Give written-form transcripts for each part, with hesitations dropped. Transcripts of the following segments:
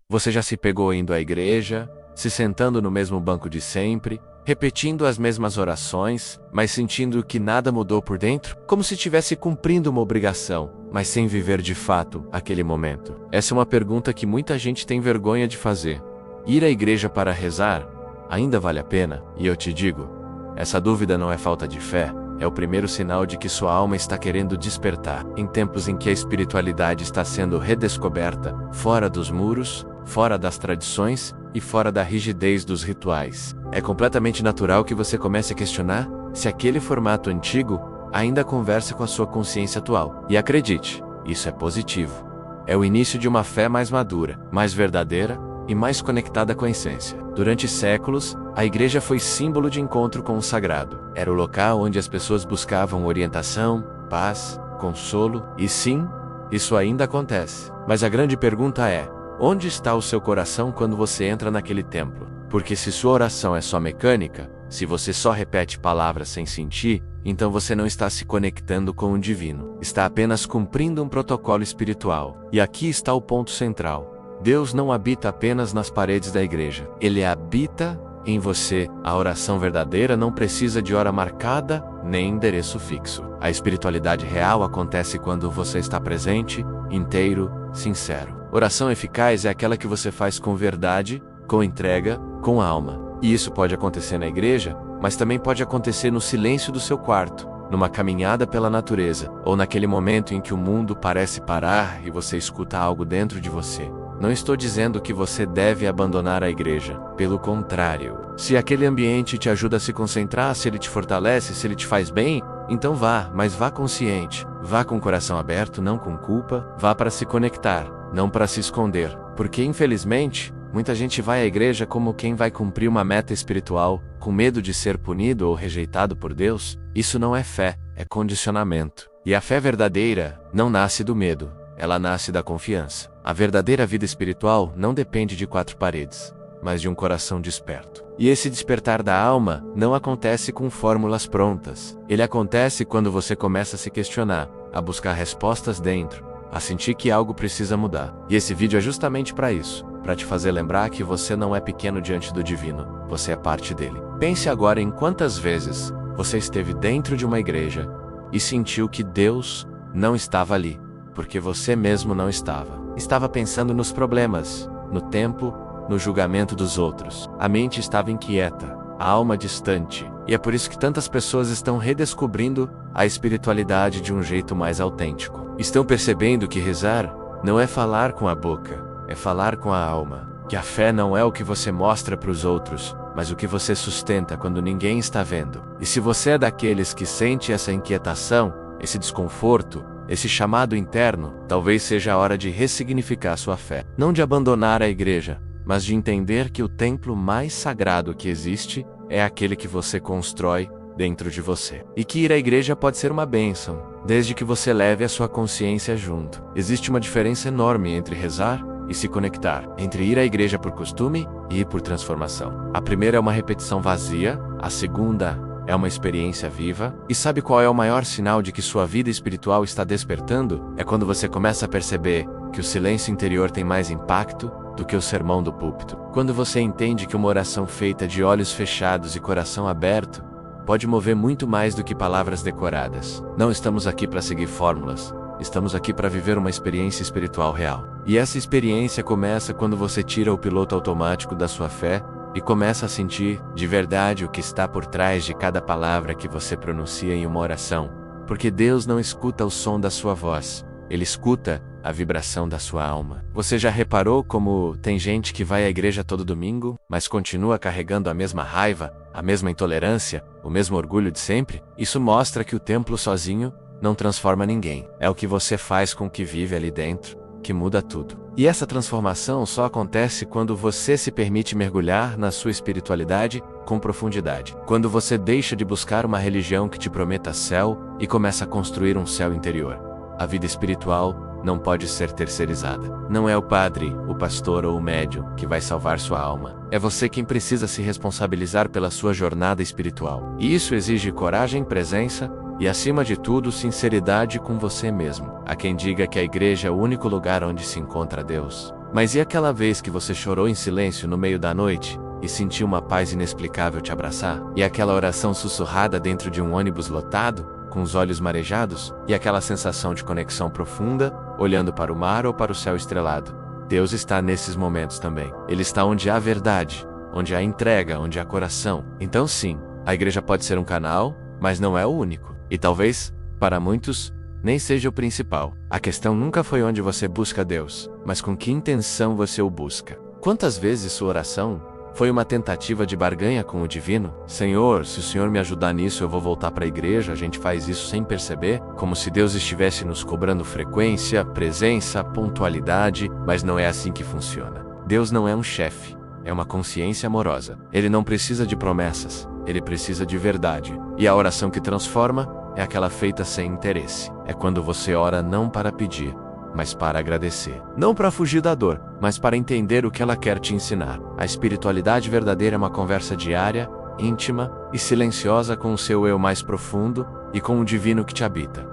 Você já se pegou indo à igreja, se sentando no mesmo banco de sempre, repetindo as mesmas orações, mas sentindo que nada mudou por dentro? Como se estivesse cumprindo uma obrigação, mas sem viver de fato aquele momento? Essa é uma pergunta que muita gente tem vergonha de fazer. Ir à igreja para rezar ainda vale a pena? E eu te digo, essa dúvida não é falta de fé, é o primeiro sinal de que sua alma está querendo despertar. Em tempos em que a espiritualidade está sendo redescoberta, fora dos muros, fora das tradições e fora da rigidez dos rituais, é completamente natural que você comece a questionar se aquele formato antigo ainda conversa com a sua consciência atual. E acredite, isso é positivo. É o início de uma fé mais madura, mais verdadeira e mais conectada com a essência. Durante séculos, a igreja foi símbolo de encontro com o sagrado. Era o local onde as pessoas buscavam orientação, paz, consolo, e sim, isso ainda acontece. Mas a grande pergunta é: onde está o seu coração quando você entra naquele templo? Porque se sua oração é só mecânica, se você só repete palavras sem sentir, então você não está se conectando com o divino. Está apenas cumprindo um protocolo espiritual. E aqui está o ponto central. Deus não habita apenas nas paredes da igreja. Ele habita em você. A oração verdadeira não precisa de hora marcada, nem endereço fixo. A espiritualidade real acontece quando você está presente, inteiro, sincero. Oração eficaz é aquela que você faz com verdade, com entrega, com alma. E isso pode acontecer na igreja, mas também pode acontecer no silêncio do seu quarto, numa caminhada pela natureza, ou naquele momento em que o mundo parece parar e você escuta algo dentro de você. Não estou dizendo que você deve abandonar a igreja. Pelo contrário. Se aquele ambiente te ajuda a se concentrar, se ele te fortalece, se ele te faz bem, então vá, mas vá consciente. Vá com o coração aberto, não com culpa. Vá para se conectar, não para se esconder. Porque, infelizmente, muita gente vai à igreja como quem vai cumprir uma meta espiritual, com medo de ser punido ou rejeitado por Deus. Isso não é fé, é condicionamento. E a fé verdadeira não nasce do medo, ela nasce da confiança. A verdadeira vida espiritual não depende de quatro paredes, mas de um coração desperto. E esse despertar da alma não acontece com fórmulas prontas. Ele acontece quando você começa a se questionar, a buscar respostas dentro, a sentir que algo precisa mudar. E esse vídeo é justamente para isso, para te fazer lembrar que você não é pequeno diante do divino, você é parte dele. Pense agora em quantas vezes você esteve dentro de uma igreja e sentiu que Deus não estava ali, porque você mesmo não estava. Estava pensando nos problemas, no tempo, no julgamento dos outros. A mente estava inquieta, a alma distante. E é por isso que tantas pessoas estão redescobrindo a espiritualidade de um jeito mais autêntico. Estão percebendo que rezar não é falar com a boca, é falar com a alma. Que a fé não é o que você mostra para os outros, mas o que você sustenta quando ninguém está vendo. E se você é daqueles que sente essa inquietação, esse desconforto, esse chamado interno, talvez seja a hora de ressignificar sua fé. Não de abandonar a igreja, mas de entender que o templo mais sagrado que existe é aquele que você constrói dentro de você. E que ir à igreja pode ser uma bênção, desde que você leve a sua consciência junto. Existe uma diferença enorme entre rezar e se conectar, entre ir à igreja por costume e ir por transformação. A primeira é uma repetição vazia, a segunda é uma experiência viva. E sabe qual é o maior sinal de que sua vida espiritual está despertando? É quando você começa a perceber que o silêncio interior tem mais impacto do que o sermão do púlpito. Quando você entende que uma oração feita de olhos fechados e coração aberto pode mover muito mais do que palavras decoradas. Não estamos aqui para seguir fórmulas. Estamos aqui para viver uma experiência espiritual real. E essa experiência começa quando você tira o piloto automático da sua fé e começa a sentir de verdade o que está por trás de cada palavra que você pronuncia em uma oração. Porque Deus não escuta o som da sua voz, Ele escuta a vibração da sua alma. Você já reparou como tem gente que vai à igreja todo domingo, mas continua carregando a mesma raiva, a mesma intolerância, o mesmo orgulho de sempre? Isso mostra que o templo sozinho não transforma ninguém. É o que você faz com o que vive ali dentro que muda tudo. E essa transformação só acontece quando você se permite mergulhar na sua espiritualidade com profundidade. Quando você deixa de buscar uma religião que te prometa céu e começa a construir um céu interior. A vida espiritual não pode ser terceirizada. Não é o padre, o pastor ou o médium que vai salvar sua alma. É você quem precisa se responsabilizar pela sua jornada espiritual. E isso exige coragem, presença e, acima de tudo, sinceridade com você mesmo. Há quem diga que a igreja é o único lugar onde se encontra Deus. Mas e aquela vez que você chorou em silêncio no meio da noite e sentiu uma paz inexplicável te abraçar? E aquela oração sussurrada dentro de um ônibus lotado, com os olhos marejados? E aquela sensação de conexão profunda, olhando para o mar ou para o céu estrelado? Deus está nesses momentos também. Ele está onde há verdade, onde há entrega, onde há coração. Então sim, a igreja pode ser um canal, mas não é o único. E talvez, para muitos, nem seja o principal. A questão nunca foi onde você busca Deus, mas com que intenção você o busca. Quantas vezes sua oração foi uma tentativa de barganha com o divino? Senhor, se o Senhor me ajudar nisso, eu vou voltar para a igreja. A gente faz isso sem perceber, como se Deus estivesse nos cobrando frequência, presença, pontualidade, mas não é assim que funciona. Deus não é um chefe, é uma consciência amorosa. Ele não precisa de promessas, ele precisa de verdade. E a oração que transforma é aquela feita sem interesse. É quando você ora não para pedir, mas para agradecer. Não para fugir da dor, mas para entender o que ela quer te ensinar. A espiritualidade verdadeira é uma conversa diária, íntima e silenciosa com o seu eu mais profundo e com o divino que te habita.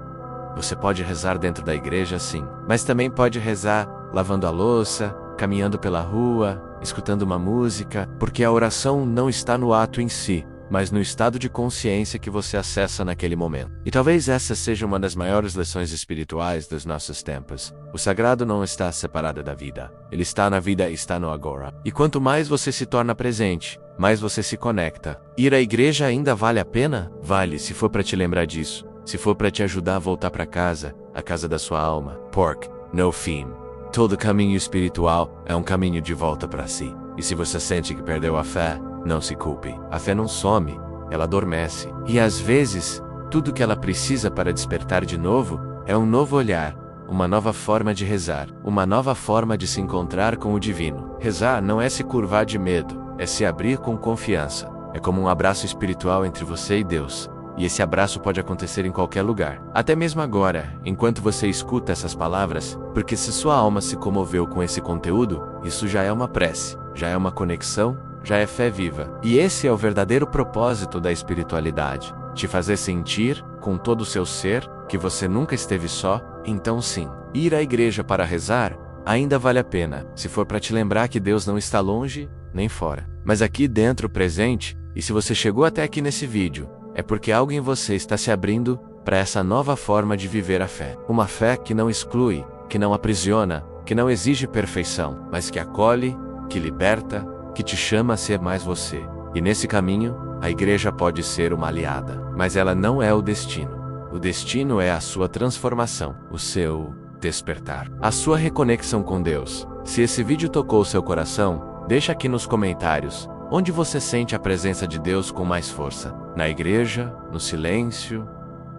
Você pode rezar dentro da igreja, sim, mas também pode rezar lavando a louça, caminhando pela rua, escutando uma música, porque a oração não está no ato em si, mas no estado de consciência que você acessa naquele momento. E talvez essa seja uma das maiores lições espirituais dos nossos tempos. O sagrado não está separado da vida. Ele está na vida e está no agora. E quanto mais você se torna presente, mais você se conecta. Ir à igreja ainda vale a pena? Vale, se for para te lembrar disso. Se for para te ajudar a voltar para casa, a casa da sua alma. Pork, no fim. Todo caminho espiritual é um caminho de volta para si. E se você sente que perdeu a fé, não se culpe. A fé não some, ela adormece. E às vezes, tudo que ela precisa para despertar de novo é um novo olhar, uma nova forma de rezar, uma nova forma de se encontrar com o divino. Rezar não é se curvar de medo, é se abrir com confiança. É como um abraço espiritual entre você e Deus. E esse abraço pode acontecer em qualquer lugar. Até mesmo agora, enquanto você escuta essas palavras, porque se sua alma se comoveu com esse conteúdo, isso já é uma prece, já é uma conexão, já é fé viva. E esse é o verdadeiro propósito da espiritualidade. Te fazer sentir, com todo o seu ser, que você nunca esteve só. Então sim, ir à igreja para rezar ainda vale a pena, se for para te lembrar que Deus não está longe, nem fora, mas aqui dentro, presente. E se você chegou até aqui nesse vídeo, é porque algo em você está se abrindo para essa nova forma de viver a fé. Uma fé que não exclui, que não aprisiona, que não exige perfeição, mas que acolhe, que liberta, que te chama a ser mais você. E nesse caminho, a igreja pode ser uma aliada, mas ela não é o destino. O destino é a sua transformação, o seu despertar, a sua reconexão com Deus. Se esse vídeo tocou seu coração, deixa aqui nos comentários onde você sente a presença de Deus com mais força. Na igreja, no silêncio,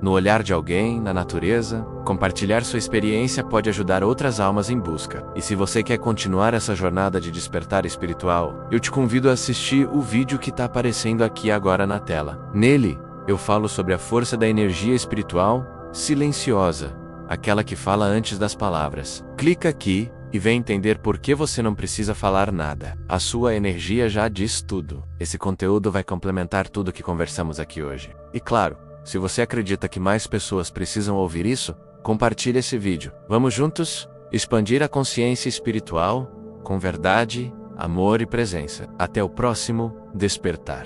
no olhar de alguém, na natureza. Compartilhar sua experiência pode ajudar outras almas em busca. E se você quer continuar essa jornada de despertar espiritual, eu te convido a assistir o vídeo que está aparecendo aqui agora na tela. Nele, eu falo sobre a força da energia espiritual silenciosa, aquela que fala antes das palavras. Clica aqui e vem entender por que você não precisa falar nada. A sua energia já diz tudo. Esse conteúdo vai complementar tudo que conversamos aqui hoje. E claro, se você acredita que mais pessoas precisam ouvir isso, compartilhe esse vídeo. Vamos juntos expandir a consciência espiritual com verdade, amor e presença. Até o próximo despertar.